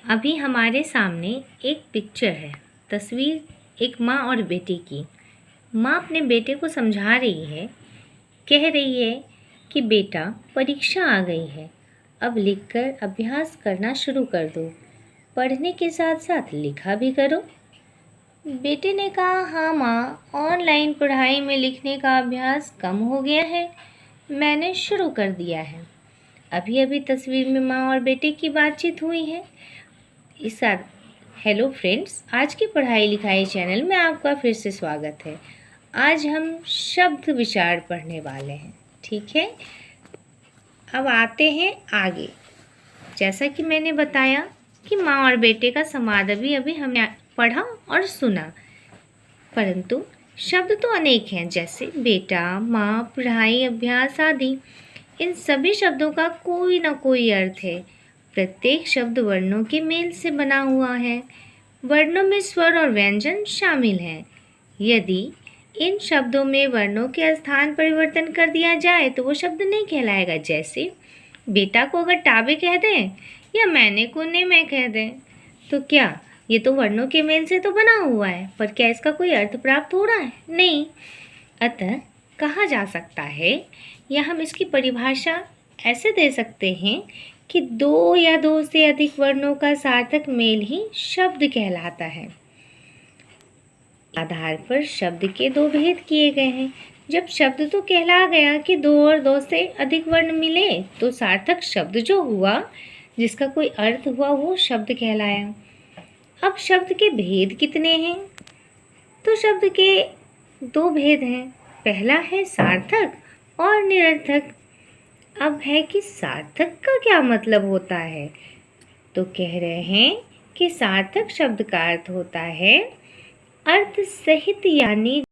अभी हमारे सामने एक पिक्चर है, तस्वीर एक माँ और बेटे की। माँ अपने बेटे को समझा रही है, कह रही है कि बेटा परीक्षा आ गई है, अब लिखकर अभ्यास करना शुरू कर दो, पढ़ने के साथ साथ लिखा भी करो। बेटे ने कहा, हाँ माँ, ऑनलाइन पढ़ाई में लिखने का अभ्यास कम हो गया है, मैंने शुरू कर दिया है। अभी अभी तस्वीर में माँ और बेटे की बातचीत हुई है। इस साथ हेलो फ्रेंड्स, आज की पढ़ाई लिखाई चैनल में आपका फिर से स्वागत है। आज हम शब्द विचार पढ़ने वाले हैं, ठीक है। अब आते हैं आगे। जैसा कि मैंने बताया कि माँ और बेटे का संवाद अभी हमने पढ़ा और सुना, परंतु शब्द तो अनेक हैं, जैसे बेटा, माँ, पढ़ाई, अभ्यास आदि। इन सभी शब्दों का कोई ना कोई अर्थ है। प्रत्येक शब्द वर्णों के मेल से बना हुआ है। वर्णों में स्वर और व्यंजन शामिल हैं। यदि इन शब्दों में वर्णों के स्थान परिवर्तन कर दिया जाए तो वो शब्द नहीं कहलाएगा। जैसे बेटा को अगर टाबे कह दें या मैंने को ने मैं कह दें, तो क्या ये तो वर्णों के मेल से तो बना हुआ है, पर क्या इसका कोई अर्थ प्राप्त हो रहा है? नहीं। अतः कहा जा सकता है, या हम इसकी परिभाषा ऐसे दे सकते हैं कि दो या दो से अधिक वर्णों का सार्थक मेल ही शब्द कहलाता है। आधार पर शब्द के दो भेद किए गए हैं। जब शब्द तो कहला गया कि दो और दो से अधिक वर्ण मिले तो सार्थक शब्द जो हुआ, जिसका कोई अर्थ हुआ, वो शब्द कहलाया। अब शब्द के भेद कितने हैं? तो शब्द के दो भेद हैं। पहला है सार्थक और निरर्थक। अब है कि सार्थक का क्या मतलब होता है, तो कह रहे हैं कि सार्थक शब्द का अर्थ होता है अर्थ सहित, यानी